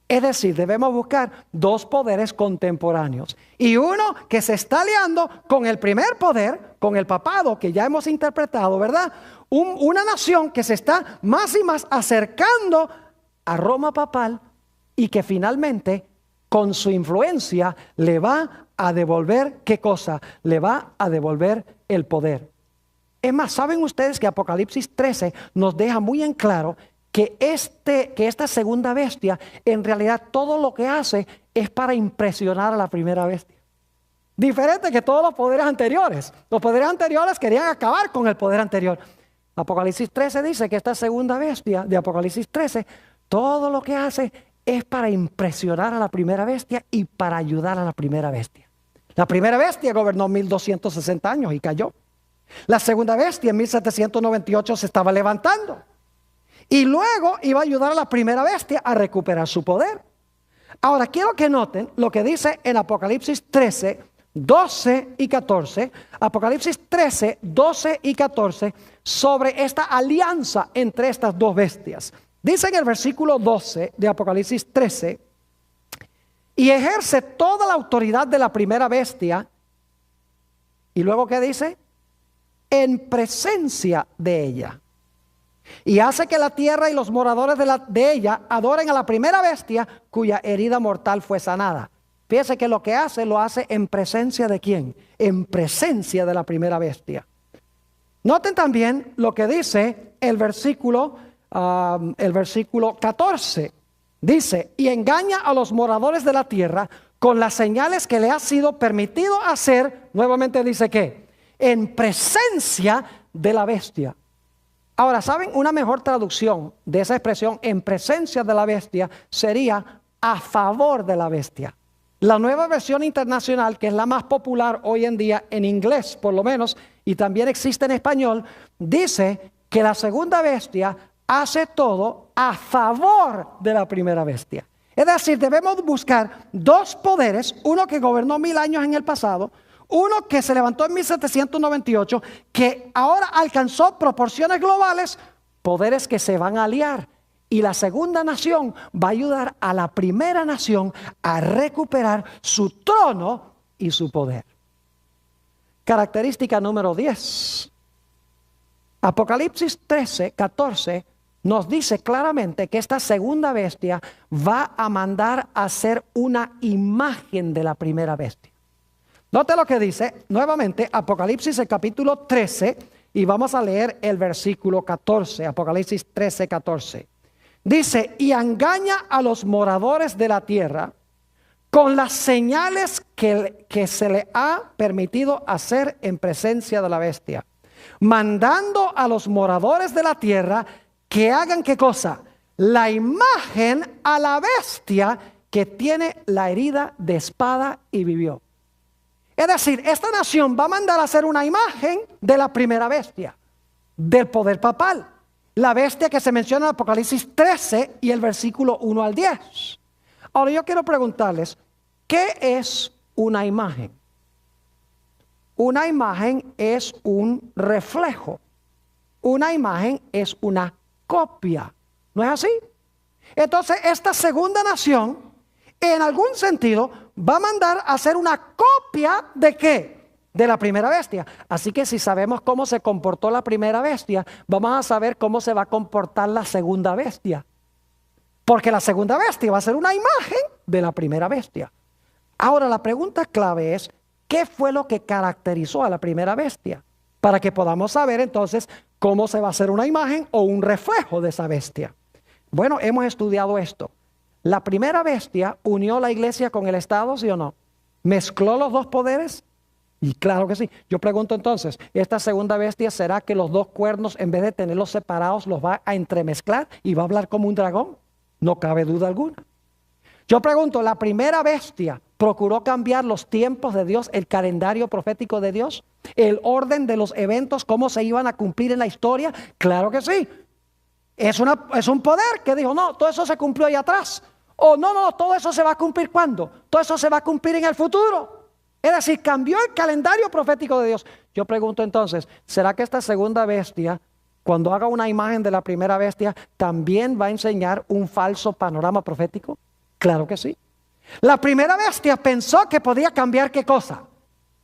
Speaker 1: Es decir, debemos buscar dos poderes contemporáneos. Y uno que se está aliando con el primer poder, con el papado que ya hemos interpretado, ¿verdad? Una nación que se está más y más acercando a Roma papal y que finalmente con su influencia le va a devolver, ¿qué cosa? Le va a devolver el poder. Es más, ¿saben ustedes que Apocalipsis 13 nos deja muy en claro que esta segunda bestia, en realidad todo lo que hace es para impresionar a la primera bestia? Diferente que todos los poderes anteriores. Los poderes anteriores querían acabar con el poder anterior. Apocalipsis 13 dice que esta segunda bestia de Apocalipsis 13, todo lo que hace es para impresionar a la primera bestia y para ayudar a la primera bestia. La primera bestia gobernó 1260 años y cayó. La segunda bestia en 1798 se estaba levantando. Y luego iba a ayudar a la primera bestia a recuperar su poder. Ahora quiero que noten lo que dice en Apocalipsis 13, 12 y 14. Apocalipsis 13, 12 y 14 sobre esta alianza entre estas dos bestias. Dice en el versículo 12 de Apocalipsis 13: y ejerce toda la autoridad de la primera bestia. Y luego ¿qué dice? En presencia de ella. Y hace que la tierra y los moradores de ella adoren a la primera bestia cuya herida mortal fue sanada. Fíjese que lo que hace, lo hace en presencia de ¿quién? En presencia de la primera bestia. Noten también lo que dice el versículo 14. Dice, y engaña a los moradores de la tierra con las señales que le ha sido permitido hacer. Nuevamente dice que en presencia de la bestia. Ahora, ¿saben? Una mejor traducción de esa expresión en presencia de la bestia sería a favor de la bestia. La nueva versión internacional, que es la más popular hoy en día en inglés por lo menos, y también existe en español, dice que la segunda bestia hace todo a favor de la primera bestia. Es decir, debemos buscar dos poderes, uno que gobernó 1000 años en el pasado, uno que se levantó en 1798, que ahora alcanzó proporciones globales, poderes que se van a aliar. Y la segunda nación va a ayudar a la primera nación a recuperar su trono y su poder. Característica número 10. Apocalipsis 13, 14 nos dice claramente que esta segunda bestia va a mandar a hacer una imagen de la primera bestia. Note lo que dice nuevamente Apocalipsis el capítulo 13 y vamos a leer el versículo 14, Apocalipsis 13, 14. Dice, y engaña a los moradores de la tierra con las señales que se le ha permitido hacer en presencia de la bestia, mandando a los moradores de la tierra que hagan ¿qué cosa? La imagen a la bestia que tiene la herida de espada y vivió. Es decir, esta nación va a mandar a hacer una imagen de la primera bestia, del poder papal. La bestia que se menciona en Apocalipsis 13 y el versículo 1 al 10. Ahora yo quiero preguntarles, ¿qué es una imagen? Una imagen es un reflejo. Una imagen es una copia. ¿No es así? Entonces esta segunda nación, en algún sentido, va a mandar a hacer una copia ¿de qué? De la primera bestia. Así que si sabemos cómo se comportó la primera bestia, vamos a saber cómo se va a comportar la segunda bestia. Porque la segunda bestia va a ser una imagen de la primera bestia. Ahora la pregunta clave es, ¿qué fue lo que caracterizó a la primera bestia? Para que podamos saber entonces cómo se va a hacer una imagen o un reflejo de esa bestia. Bueno, hemos estudiado esto. La primera bestia unió la iglesia con el Estado, ¿sí o no? ¿Mezcló los dos poderes? Y claro que sí. Yo pregunto entonces, ¿esta segunda bestia será que los dos cuernos, en vez de tenerlos separados, los va a entremezclar y va a hablar como un dragón? No cabe duda alguna. Yo pregunto, ¿la primera bestia procuró cambiar los tiempos de Dios, el calendario profético de Dios, el orden de los eventos, cómo se iban a cumplir en la historia? Claro que sí. Es un poder que dijo, no, todo eso se cumplió ahí atrás. O no, todo eso se va a cumplir ¿cuándo? Todo eso se va a cumplir en el futuro. Es decir, cambió el calendario profético de Dios. Yo pregunto entonces, ¿será que esta segunda bestia, cuando haga una imagen de la primera bestia, también va a enseñar un falso panorama profético? Claro que sí. La primera bestia pensó que podía cambiar ¿qué cosa?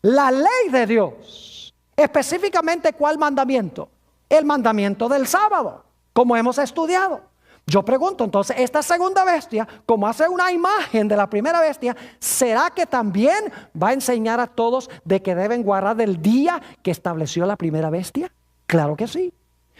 Speaker 1: La ley de Dios. Específicamente, ¿cuál mandamiento? El mandamiento del sábado, como hemos estudiado. Yo pregunto entonces, esta segunda bestia, como hace una imagen de la primera bestia, ¿será que también va a enseñar a todos de que deben guardar el día que estableció la primera bestia? Claro que sí.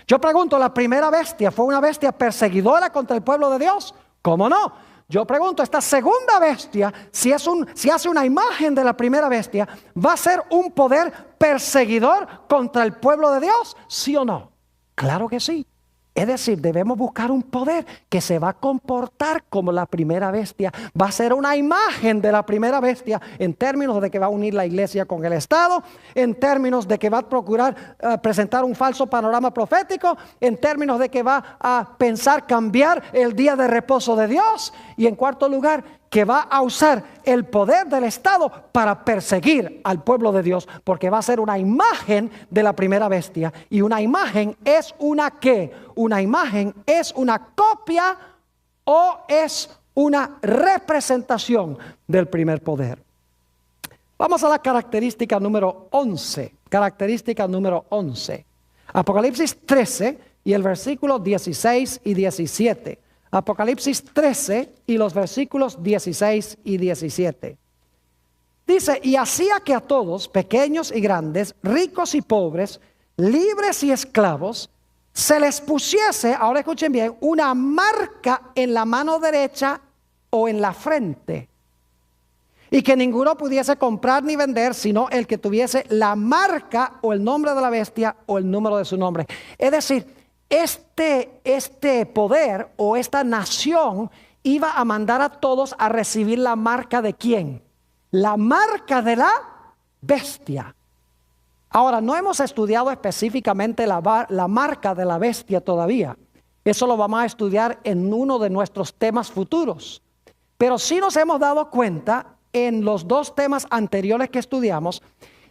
Speaker 1: Yo pregunto, ¿la primera bestia fue una bestia perseguidora contra el pueblo de Dios? ¿Cómo no? Yo pregunto, esta segunda bestia, si hace una imagen de la primera bestia, ¿va a ser un poder perseguidor contra el pueblo de Dios? ¿Sí o no? Claro que sí. Es decir, debemos buscar un poder que se va a comportar como la primera bestia. Va a ser una imagen de la primera bestia en términos de que va a unir la iglesia con el Estado, en términos de que va a procurar presentar un falso panorama profético, en términos de que va a pensar cambiar el día de reposo de Dios y en cuarto lugar, que va a usar el poder del Estado para perseguir al pueblo de Dios, porque va a ser una imagen de la primera bestia. Y una imagen es una ¿qué? Una imagen es una copia o es una representación del primer poder. Vamos a la característica número 11. Característica número 11. Apocalipsis 13 y el versículo 16 y 17. Apocalipsis 13 y los versículos 16 y 17. Dice, y hacía que a todos, pequeños y grandes, ricos y pobres, libres y esclavos, se les pusiese, ahora escuchen bien, una marca en la mano derecha o en la frente. Y que ninguno pudiese comprar ni vender, sino el que tuviese la marca o el nombre de la bestia o el número de su nombre. Es decir, este poder o esta nación iba a mandar a todos a recibir la marca de ¿quién? La marca de la bestia. Ahora, no hemos estudiado específicamente la marca de la bestia todavía. Eso lo vamos a estudiar en uno de nuestros temas futuros. Pero sí nos hemos dado cuenta en los dos temas anteriores que estudiamos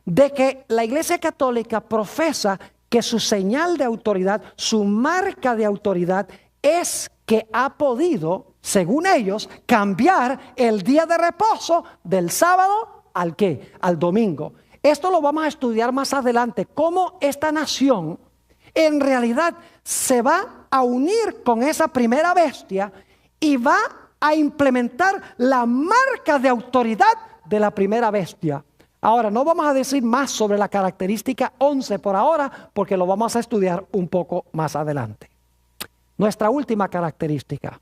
Speaker 1: de que la Iglesia Católica profesa que su señal de autoridad, su marca de autoridad es que ha podido, según ellos, cambiar el día de reposo del sábado ¿al qué? Al domingo. Esto lo vamos a estudiar más adelante, cómo esta nación en realidad se va a unir con esa primera bestia y va a implementar la marca de autoridad de la primera bestia. Ahora, no vamos a decir más sobre la característica 11 por ahora, porque lo vamos a estudiar un poco más adelante. Nuestra última característica,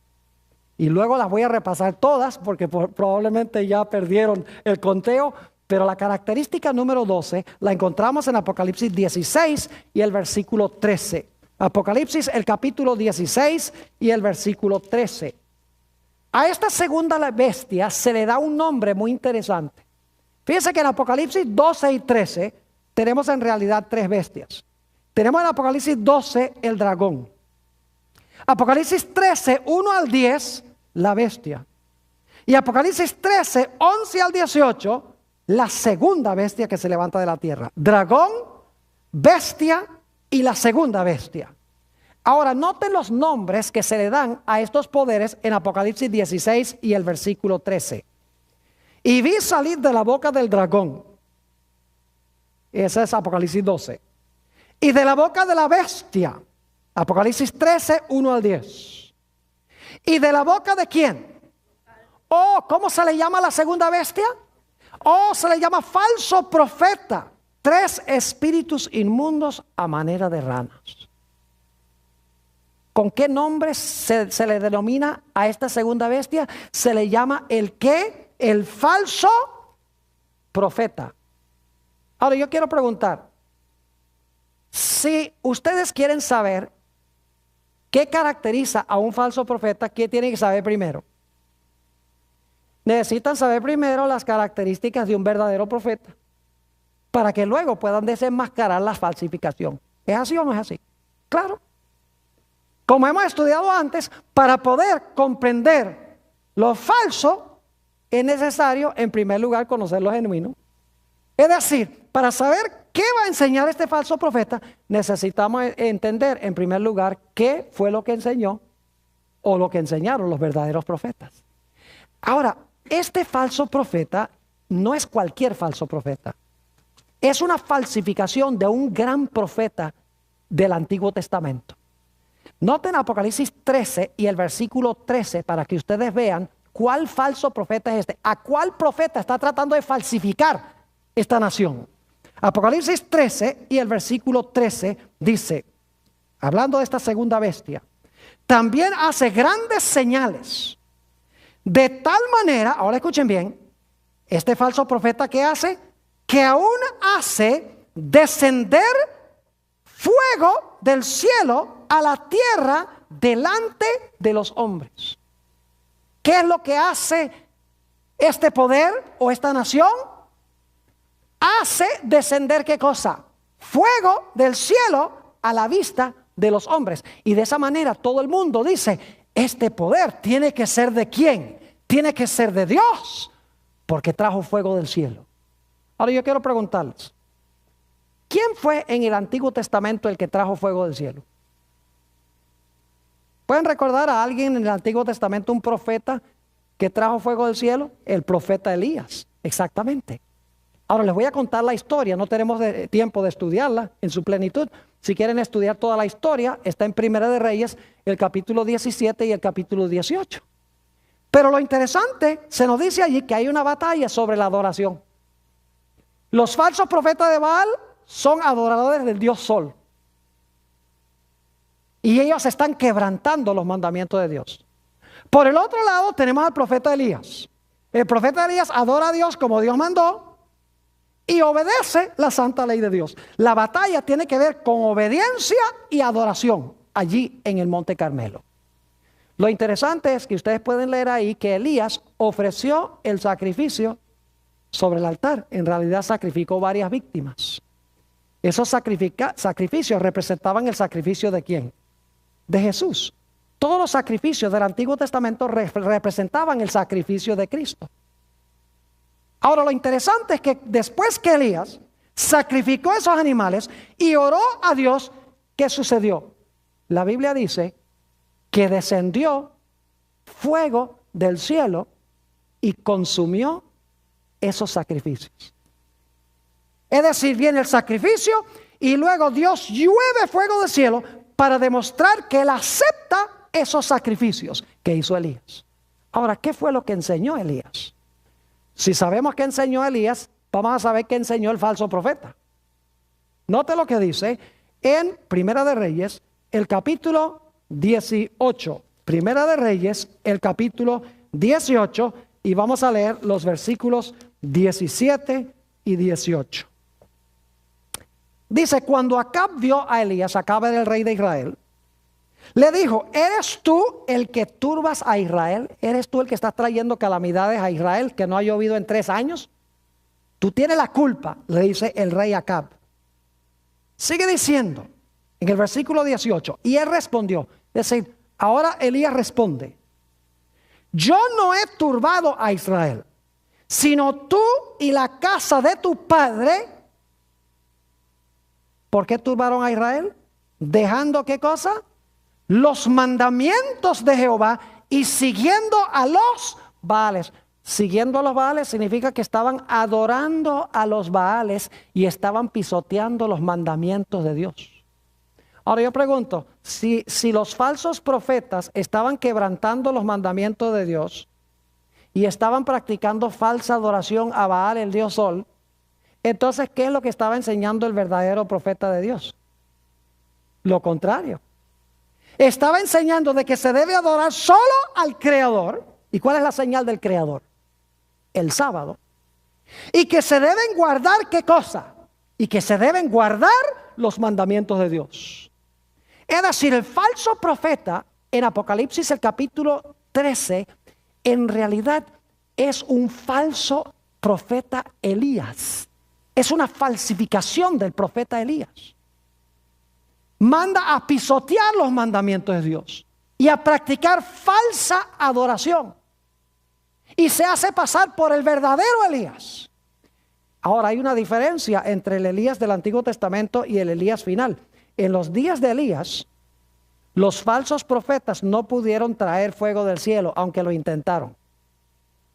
Speaker 1: y luego las voy a repasar todas, porque probablemente ya perdieron el conteo, pero la característica número 12 la encontramos en Apocalipsis 16 y el versículo 13. Apocalipsis, el capítulo 16 y el versículo 13. A esta segunda bestia se le da un nombre muy interesante. Fíjense que en Apocalipsis 12 y 13 tenemos en realidad tres bestias. Tenemos en Apocalipsis 12 el dragón. Apocalipsis 13, 1 al 10, la bestia. Y Apocalipsis 13, 11 al 18, la segunda bestia que se levanta de la tierra. Dragón, bestia y la segunda bestia. Ahora, noten los nombres que se le dan a estos poderes en Apocalipsis 16 y el versículo 13. Y vi salir de la boca del dragón. Ese es Apocalipsis 12. Y de la boca de la bestia. Apocalipsis 13, 1 al 10. ¿Y de la boca de quién? Oh, ¿cómo se le llama a la segunda bestia? Oh, se le llama falso profeta. 3 espíritus inmundos a manera de ranas. ¿Con qué nombre se le denomina a esta segunda bestia? Se le llama el ¿qué? El falso profeta. Ahora yo quiero preguntar, si ustedes quieren saber qué caracteriza a un falso profeta, ¿qué tienen que saber primero? Necesitan saber primero las características de un verdadero profeta, para que luego puedan desenmascarar la falsificación. ¿Es así o no es así? Claro. Como hemos estudiado antes, para poder comprender lo falso, es necesario en primer lugar conocer lo genuino. Es decir, para saber qué va a enseñar este falso profeta, necesitamos entender en primer lugar qué fue lo que enseñó o lo que enseñaron los verdaderos profetas. Ahora, este falso profeta no es cualquier falso profeta. Es una falsificación de un gran profeta del Antiguo Testamento. Noten Apocalipsis 13 y el versículo 13 para que ustedes vean cuál falso profeta es este. ¿A cuál profeta está tratando de falsificar esta nación? Apocalipsis 13 y el versículo 13 dice, hablando de esta segunda bestia, también hace grandes señales. De tal manera, ahora escuchen bien, este falso profeta ¿qué hace? Que aún hace descender fuego del cielo a la tierra delante de los hombres. ¿Qué es lo que hace este poder o esta nación? Hace descender ¿qué cosa? Fuego del cielo a la vista de los hombres. Y de esa manera todo el mundo dice, este poder tiene que ser ¿de quién? Tiene que ser de Dios, porque trajo fuego del cielo. Ahora yo quiero preguntarles, ¿quién fue en el Antiguo Testamento el que trajo fuego del cielo? ¿Pueden recordar a alguien en el Antiguo Testamento, un profeta que trajo fuego del cielo? El profeta Elías, exactamente. Ahora les voy a contar la historia, no tenemos tiempo de estudiarla en su plenitud. Si quieren estudiar toda la historia, está en Primera de Reyes, el capítulo 17 y el capítulo 18. Pero lo interesante, se nos dice allí que hay una batalla sobre la adoración. Los falsos profetas de Baal son adoradores del dios Sol. Y ellos están quebrantando los mandamientos de Dios. Por el otro lado tenemos al profeta Elías. El profeta Elías adora a Dios como Dios mandó y obedece la santa ley de Dios. La batalla tiene que ver con obediencia y adoración allí en el Monte Carmelo. Lo interesante es que ustedes pueden leer ahí que Elías ofreció el sacrificio sobre el altar. En realidad sacrificó varias víctimas. Esos sacrificios representaban el sacrificio ¿de quién? De Jesús. Todos los sacrificios del Antiguo Testamento representaban el sacrificio de Cristo. Ahora lo interesante es que después que Elías sacrificó esos animales y oró a Dios, ¿qué sucedió? La Biblia dice que descendió fuego del cielo y consumió esos sacrificios. Es decir, viene el sacrificio y luego Dios llueve fuego del cielo para demostrar que Él acepta esos sacrificios que hizo Elías. Ahora, ¿qué fue lo que enseñó Elías? Si sabemos que enseñó Elías, vamos a saber qué enseñó el falso profeta. Note lo que dice en Primera de Reyes, el capítulo 18. Primera de Reyes, el capítulo 18, y vamos a leer los versículos 17 y 18. Dice, cuando Acab vio a Elías, Acab era el rey de Israel, le dijo, ¿eres tú el que turbas a Israel? ¿Eres tú el que estás trayendo calamidades a Israel, que no ha llovido en 3 años? Tú tienes la culpa, le dice el rey Acab. Sigue diciendo en el versículo 18, y él respondió, es decir, ahora Elías responde, yo no he turbado a Israel, sino tú y la casa de tu padre. ¿Por qué turbaron a Israel? Dejando, ¿qué cosa? Los mandamientos de Jehová y siguiendo a los Baales. Siguiendo a los Baales significa que estaban adorando a los Baales y estaban pisoteando los mandamientos de Dios. Ahora yo pregunto, si los falsos profetas estaban quebrantando los mandamientos de Dios y estaban practicando falsa adoración a Baal, el dios Sol, entonces ¿qué es lo que estaba enseñando el verdadero profeta de Dios? Lo contrario. Estaba enseñando de que se debe adorar solo al Creador. ¿Y cuál es la señal del Creador? El sábado. Y que se deben guardar, ¿qué cosa? Y que se deben guardar los mandamientos de Dios. Es decir, el falso profeta en Apocalipsis el capítulo 13 en realidad es un falso profeta Elías. Es una falsificación del profeta Elías. Manda a pisotear los mandamientos de Dios y a practicar falsa adoración. Y se hace pasar por el verdadero Elías. Ahora hay una diferencia entre el Elías del Antiguo Testamento y el Elías final. En los días de Elías, los falsos profetas no pudieron traer fuego del cielo, aunque lo intentaron.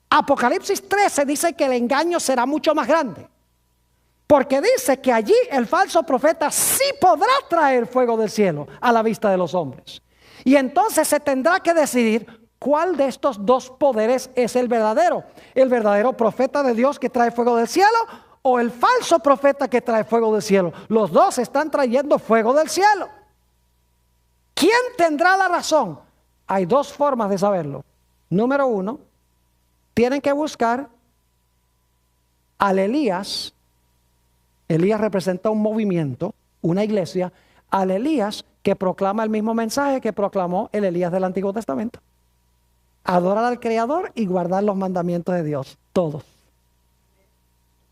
Speaker 1: Apocalipsis 13 dice que el engaño será mucho más grande. Porque dice que allí el falso profeta sí podrá traer fuego del cielo a la vista de los hombres. Y entonces se tendrá que decidir cuál de estos dos poderes es el verdadero. El verdadero profeta de Dios que trae fuego del cielo o el falso profeta que trae fuego del cielo. Los dos están trayendo fuego del cielo. ¿Quién tendrá la razón? Hay dos formas de saberlo. Número uno, tienen que buscar al Elías. Elías representa un movimiento, una iglesia, al Elías que proclama el mismo mensaje que proclamó el Elías del Antiguo Testamento. Adorar al Creador y guardar los mandamientos de Dios, todos.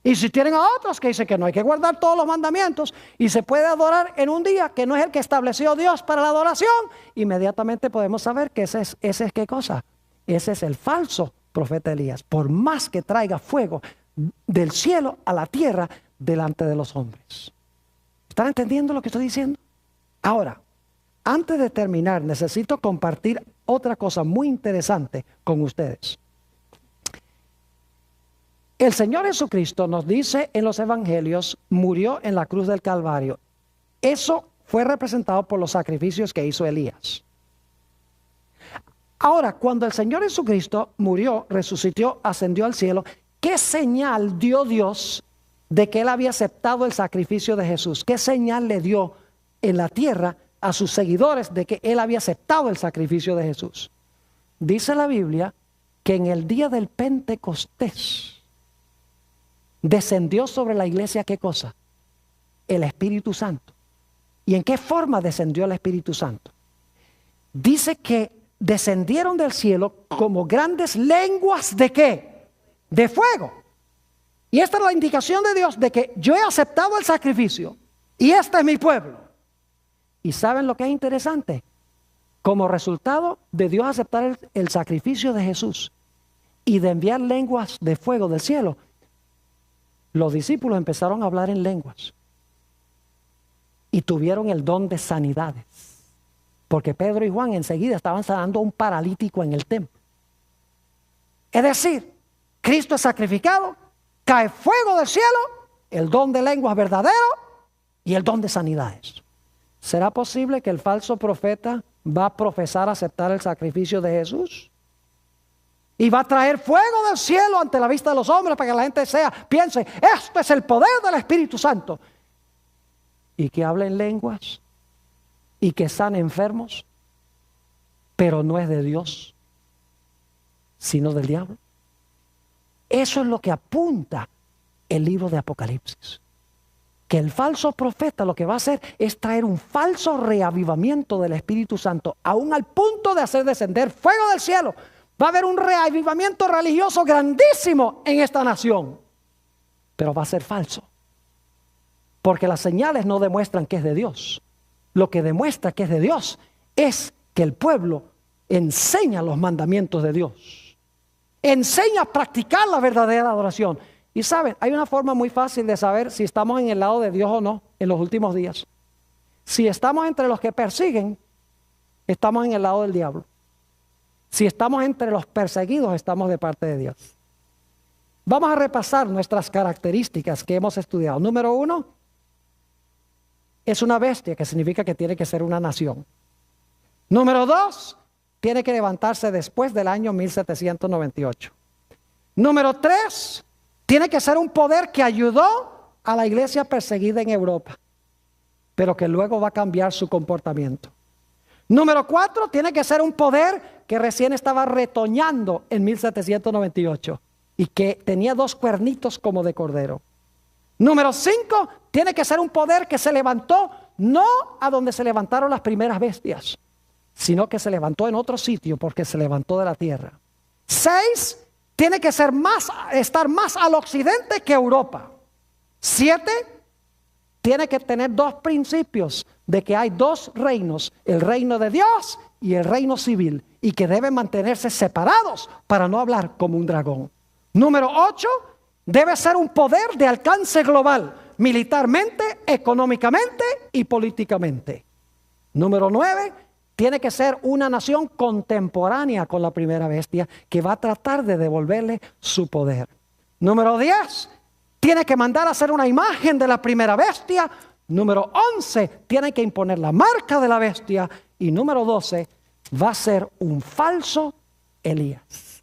Speaker 1: Y si tienen a otros que dicen que no hay que guardar todos los mandamientos y se puede adorar en un día que no es el que estableció Dios para la adoración, inmediatamente podemos saber que ese es ¿qué cosa? Ese es el falso profeta Elías. Por más que traiga fuego del cielo a la tierra delante de los hombres. ¿Están entendiendo lo que estoy diciendo? Ahora, antes de terminar, necesito compartir otra cosa muy interesante con ustedes. El Señor Jesucristo nos dice en los evangelios, murió en la cruz del Calvario. Eso fue representado por los sacrificios que hizo Elías. Ahora, cuando el Señor Jesucristo murió, resucitó, ascendió al cielo, ¿qué señal dio Dios de que Él había aceptado el sacrificio de Jesús? ¿Qué señal le dio en la tierra a sus seguidores de que Él había aceptado el sacrificio de Jesús? Dice la Biblia que en el día del Pentecostés descendió sobre la iglesia, ¿qué cosa? El Espíritu Santo. ¿Y en qué forma descendió el Espíritu Santo? Dice que descendieron del cielo como grandes lenguas ¿de qué? De fuego. Y esta es la indicación de Dios de que yo he aceptado el sacrificio y este es mi pueblo. ¿Y saben lo que es interesante? Como resultado de Dios aceptar el sacrificio de Jesús y de enviar lenguas de fuego del cielo, los discípulos empezaron a hablar en lenguas y tuvieron el don de sanidades. Porque Pedro y Juan enseguida estaban sanando a un paralítico en el templo. Es decir, Cristo es sacrificado, cae fuego del cielo, el don de lenguas verdadero y el don de sanidades. ¿Será posible que el falso profeta va a profesar aceptar el sacrificio de Jesús? Y va a traer fuego del cielo ante la vista de los hombres para que la gente piense, esto es el poder del Espíritu Santo. Y que hable en lenguas y que sane enfermos, pero no es de Dios, sino del diablo. Eso es lo que apunta el libro de Apocalipsis. Que el falso profeta lo que va a hacer es traer un falso reavivamiento del Espíritu Santo, aún al punto de hacer descender fuego del cielo. Va a haber un reavivamiento religioso grandísimo en esta nación. pero va a ser falso. Porque las señales no demuestran que es de Dios. Lo que demuestra que es de Dios es que el pueblo enseña los mandamientos de Dios. Enseña a practicar la verdadera adoración. Y saben, hay una forma muy fácil de saber si estamos en el lado de Dios o no en los últimos días. Si estamos entre los que persiguen, estamos en el lado del diablo. Si estamos entre los perseguidos, estamos de parte de Dios. Vamos a repasar nuestras características que hemos estudiado. Número 1, es una bestia, que significa que tiene que ser una nación. Número 2, tiene que levantarse después del año 1798. Número 3, tiene que ser un poder que ayudó a la iglesia perseguida en Europa, pero que luego va a cambiar su comportamiento. Número 4, tiene que ser un poder que recién estaba retoñando en 1798 y que tenía 2 cuernitos como de cordero. Número 5, tiene que ser un poder que se levantó no a donde se levantaron las primeras bestias, sino que se levantó en otro sitio porque se levantó de la tierra. 6, tiene que ser estar más al occidente que Europa. 7, tiene que tener 2 principios de que hay 2 reinos, el reino de Dios y el reino civil, y que deben mantenerse separados para no hablar como un dragón. Número 8, debe ser un poder de alcance global, militarmente, económicamente y políticamente. Número 9, tiene que ser una nación contemporánea con la primera bestia que va a tratar de devolverle su poder. Número 10, tiene que mandar a hacer una imagen de la primera bestia. Número 11, tiene que imponer la marca de la bestia. Y número 12, va a ser un falso Elías.